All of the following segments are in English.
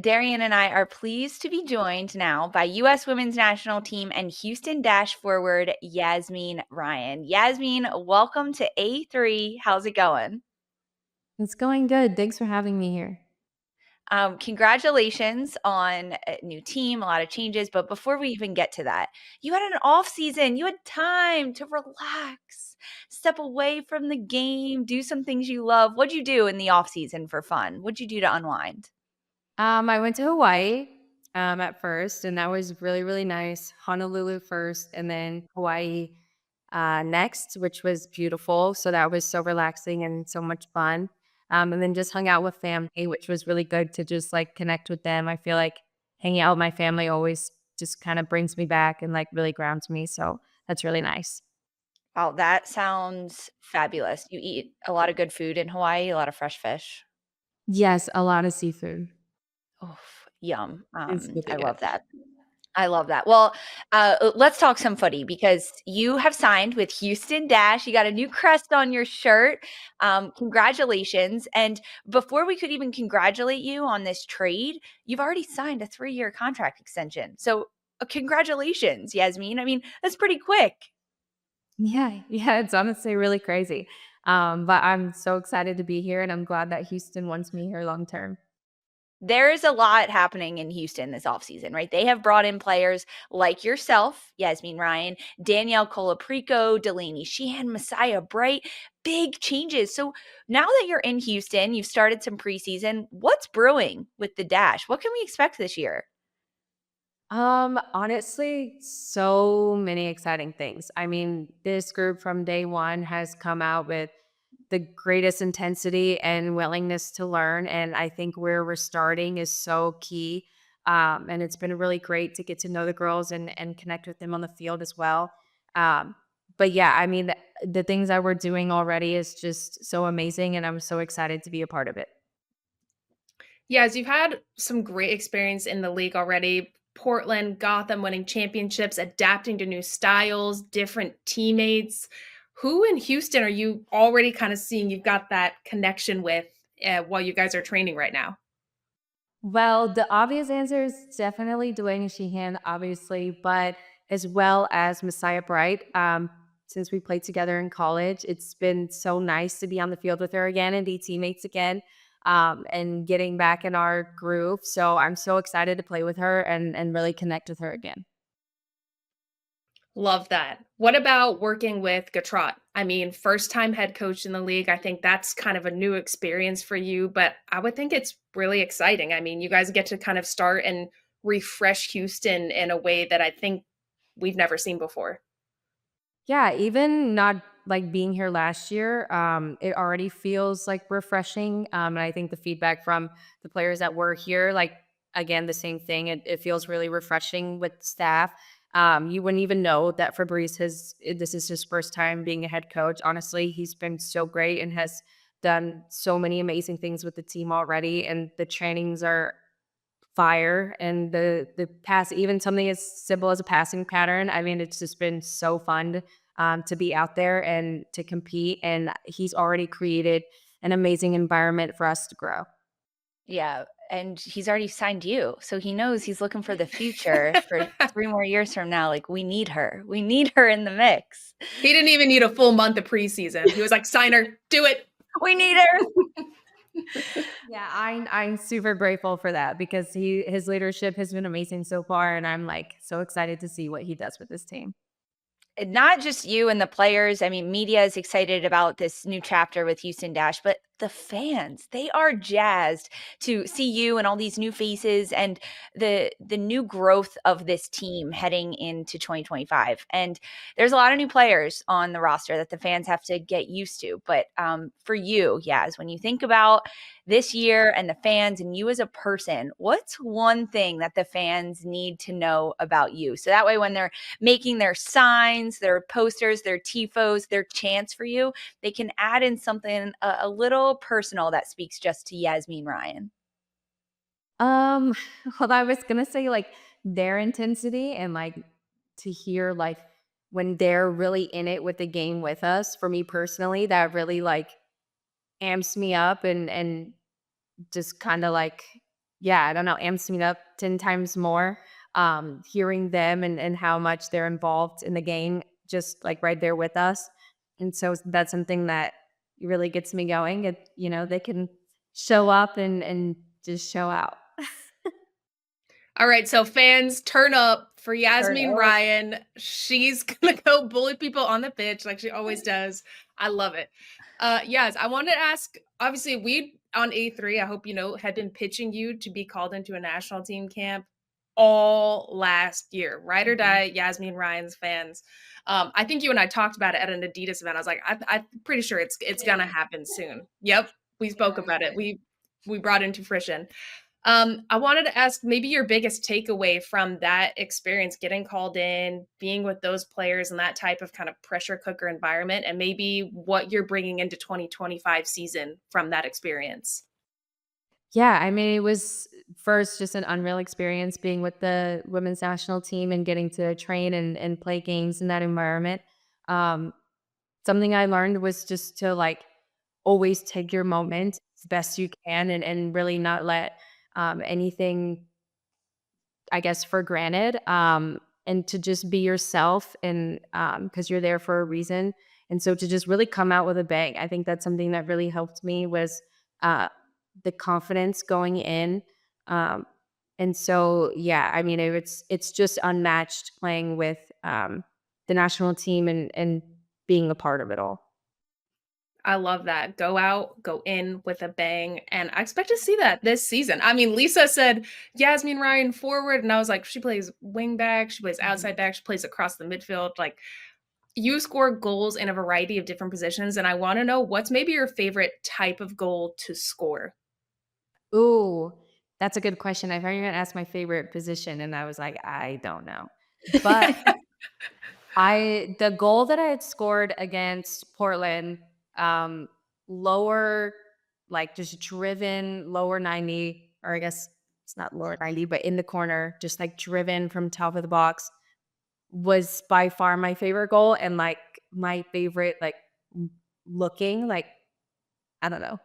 Darian and I are pleased to be joined now by U.S. Women's National Team and Houston Dash forward Yazmeen Ryan. Yazmeen, welcome to A3. How's it going? It's going good. Thanks for having me here. Congratulations on a new team, a lot of changes. But before we even get to that, you had an off season. You had time to relax, step away from the game, do some things you love. What'd you do in the off season for fun? What'd you do to unwind? I went to Hawaii at first, and that was really, really nice. Honolulu first, and then Hawaii next, which was beautiful. So that was so relaxing and so much fun. And then just hung out with family, which was really good to just like connect with them. I feel like hanging out with my family always just kind of brings me back and like really grounds me. So that's really nice. Oh, that sounds fabulous. You eat a lot of good food in Hawaii, a lot of fresh fish. Yes, a lot of seafood. Oh, yum. It's really I good. love that. I love that. Well, let's talk some footy because you have signed with Houston Dash. You got a new crest on your shirt. Congratulations. And before we could even congratulate you on this trade, you've already signed a 3-year contract extension. So, congratulations, Yazmeen. I mean, that's pretty quick. Yeah, it's honestly really crazy. But I'm so excited to be here, and I'm glad that Houston wants me here long term. There's a lot happening in Houston this offseason, right? They have brought in players like yourself, Yazmeen Ryan, Danielle Colaprico, Delaney Sheehan, Messiah Bright, big changes. So now that you're in Houston, you've started some preseason. What's brewing with the Dash? What can we expect this year? Honestly, so many exciting things. I mean, this group from day one has come out with the greatest intensity and willingness to learn. And I think where we're starting is so key. And it's been really great to get to know the girls and connect with them on the field as well. Um, but yeah, I mean, the things that we're doing already is just so amazing. And I'm so excited to be a part of it. Yes, you've had some great experience in the league already. Portland, Gotham winning championships, adapting to new styles, different teammates. Who in Houston are you already kind of seeing you've got that connection with while you guys are training right now? Well, the obvious answer is definitely Delaney Sheehan, obviously, but as well as Messiah Bright. Since we played together in college, it's been so nice to be on the field with her again and be teammates again, and getting back in our groove. So I'm so excited to play with her and really connect with her again. Love that. What about working with Gautrat? I mean, first time head coach in the league. I think that's kind of a new experience for you, but I would think it's really exciting. I mean, you guys get to kind of start and refresh Houston in a way that I think we've never seen before. Yeah, even not like being here last year, it already feels like refreshing. And I think the feedback from the players that were here, like again, the same thing. It feels really refreshing with staff. You wouldn't even know that this is his first time being a head coach. Honestly, he's been so great and has done so many amazing things with the team already. And the trainings are fire, and the pass, even something as simple as a passing pattern. I mean, it's just been so fun to be out there and to compete, and he's already created an amazing environment for us to grow. Yeah, and he's already signed you, so he knows he's looking for the future for 3 more years from now, like, we need her. We need her in the mix. He didn't even need a full month of preseason. He was like, "Sign her, do it." We need her. Yeah, I'm super grateful for that because his leadership has been amazing so far, and I'm like so excited to see what he does with this team. Not just you and the players. I mean, media is excited about this new chapter with Houston Dash, but the fans, they are jazzed to see you and all these new faces and the new growth of this team heading into 2025. And there's a lot of new players on the roster that the fans have to get used to. But for you, Yaz, when you think about this year and the fans and you as a person, what's one thing that the fans need to know about you? So that way when they're making their signs, their posters, their tifos, their chants for you, they can add in something a little personal that speaks just to Yazmeen Ryan. Um, well, I was gonna say like their intensity and like to hear like when they're really in it with the game with us. For me personally, that really like amps me up and just kind of like yeah, I don't know, amps me up 10 times more. Hearing them and how much they're involved in the game, just like right there with us. And so that's something that really gets me going. They can show up and just show out. All right, so fans, turn up for Turn Yazmeen up. Ryan. She's gonna go bully people on the pitch like she always does. I love it. Yes, I wanted to ask. Obviously, we on A3. I hope you know had been pitching you to be called into a national team camp all last year. Ride or Mhm. die, Yazmeen Ryan's fans. I think you and I talked about it at an Adidas event. I was like, I'm pretty sure it's gonna happen soon. Yep, we spoke about it. We brought it into fruition. I wanted to ask maybe your biggest takeaway from that experience, getting called in, being with those players and that type of kind of pressure cooker environment, and maybe what you're bringing into 2025 season from that experience. Yeah, I mean, it was first just an unreal experience being with the women's national team and getting to train and play games in that environment. Um, Something I learned was just to like always take your moment as best you can and really not let anything, I guess, for granted, and to just be yourself and because you're there for a reason. And so to just really come out with a bang, I think that's something that really helped me was uh, the confidence going in. Um, and so, yeah, I mean, it's just unmatched playing with the national team and being a part of it all. I love that. Go out, go in with a bang. And I expect to see that this season. I mean, Lisa said Yazmeen Ryan forward, and I was like, she plays wing back, she plays Mhm. outside back, she plays across the midfield. Like, you score goals in a variety of different positions. And I want to know what's maybe your favorite type of goal to score. Ooh, that's a good question. I thought you were gonna ask my favorite position, and I was like, I don't know. But the goal that I had scored against Portland, um, lower, like just driven lower 90, or I guess it's not lower 90, but in the corner, just like driven from top of the box, was by far my favorite goal and like my favorite, like looking, like, I don't know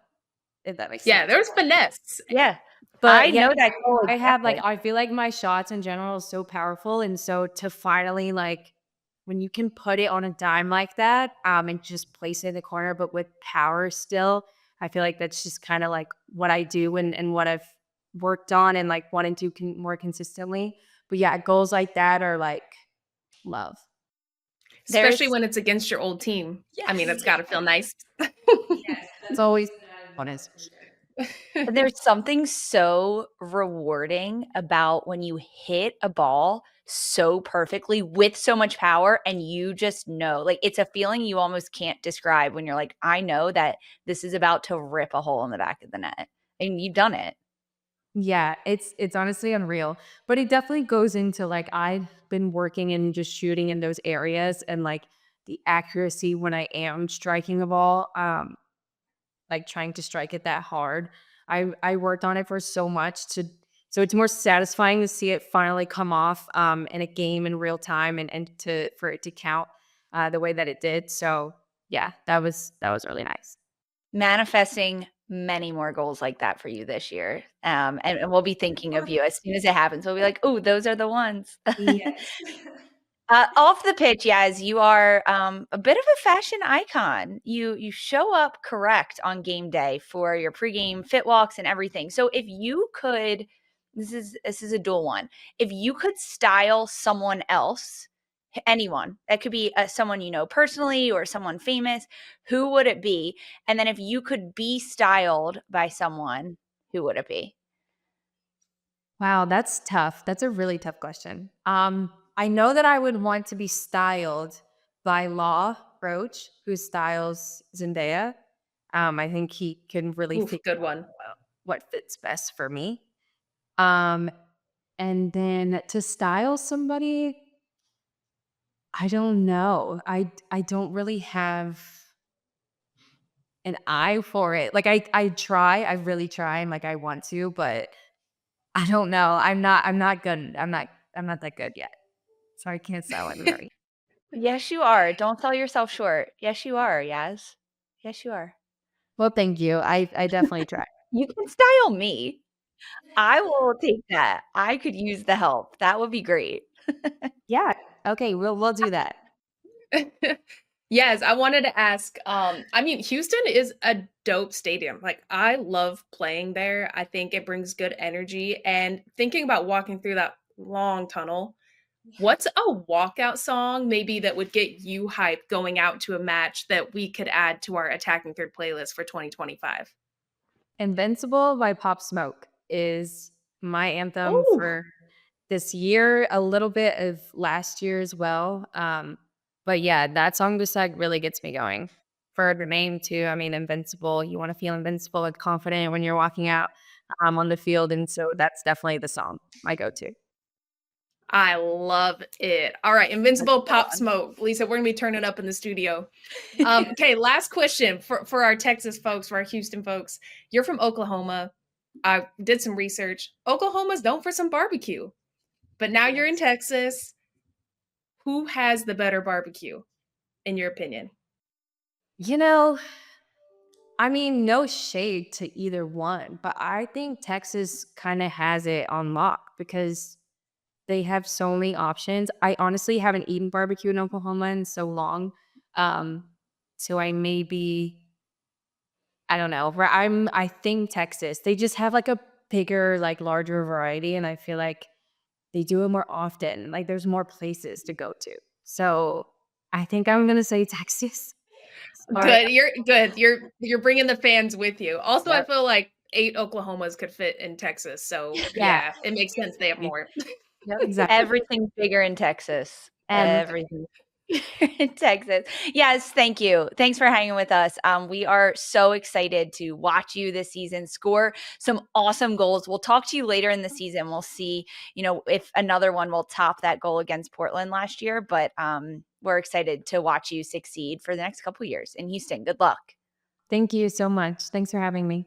if that makes Yeah, sense. there's finesse. Yeah. But I yeah, know that goal I have like exactly. I feel like my shots in general is so powerful, and so to finally like when you can put it on a dime like that, and just place it in the corner, but with power still, I feel like that's just kind of like what I do and what I've worked on and like wanting to more consistently. But yeah, goals like that are like love. Especially There's when it's against your old team. I mean, Yes. it's gotta feel nice. Yes, that's always an added bonus for sure. there's something so rewarding about when you hit a ball so perfectly with so much power and you just know, like, it's a feeling you almost can't describe when you're like, "I know that this is about to rip a hole in the back of the net," and you've done it. Yeah, it's honestly unreal. But it definitely goes into like I've been working and just shooting in those areas and like the accuracy when I am striking a ball, like trying to strike it that hard. I worked on it for so much to so it's more satisfying to see it finally come off in a game in real time and to for it to count the way that it did. So yeah, that was really nice. Manifesting many more goals like that for you this year, and we'll be thinking of you as soon as it happens. We'll be like, "Oh, those are the ones." Yes. Off the pitch, Yaz, you are a bit of a fashion icon. You show up correct on game day for your pregame fit walks and everything. So if you could, this is a dual one. If you could style someone else, anyone, that could be someone you know personally or someone famous, who would it be? And then if you could be styled by someone, who would it be? Wow, that's tough. That's a really tough question. I know that I would want to be styled by Law Roach, who styles Zendaya. I think he can really Oof, figure good out one. what fits best for me. Um, and then to style somebody, I don't know. I don't really have an eye for it. Like I try, I really try, and like I want to, but I don't know. I'm not good. I'm not that good yet. So I can't style anybody. Yes, you are. Don't sell yourself short. Yes, you are, Yaz. Yes, you are. Well, thank you. I definitely try. You can style me. I will take that. I could use the help. That would be great. Yeah. Okay, we'll do that. Yes, I wanted to ask, I mean, Houston is a dope stadium. Like, I love playing there. I think it brings good energy. And thinking about walking through that long tunnel, what's a walkout song maybe that would get you hyped going out to a match that we could add to our Attacking Third playlist for 2025? Invincible by Pop Smoke is my anthem Oh, for this year, a little bit of last year as well. But yeah, that song just like really gets me going. For the name too, I mean, invincible. You want to feel invincible and confident when you're walking out on the field, and so that's definitely the song, my go-to. I love it. All right, Invincible Pop Smoke. Lisa, we're gonna be turning up in the studio. Okay, last question for our Texas folks, for our Houston folks. You're from Oklahoma. I did some research. Oklahoma's known for some barbecue, but now you're in Yes. Texas. Who has the better barbecue, in your opinion? You know, I mean, no shade to either one, but I think Texas kind of has it on lock because they have so many options. I honestly haven't eaten barbecue in Oklahoma in so long. Um, so I maybe I don't know. I think Texas. They just have like a bigger, like larger variety, and I feel like they do it more often. Like there's more places to go to. So I think I'm gonna say Texas. Sorry. Good. You're good. You're bringing the fans with you. Also, I Yep. feel like 8 Oklahomas could fit in Texas. So, Yeah. yeah, it makes sense they have more. Yep. Exactly. Everything's bigger in Texas. And Everything in Texas. Yes, thank you. Thanks for hanging with us. We are so excited to watch you this season score some awesome goals. We'll talk to you later in the season. We'll see, if another one will top that goal against Portland last year. But we're excited to watch you succeed for the next couple years in Houston. Good luck. thank you so much. Thanks for having me.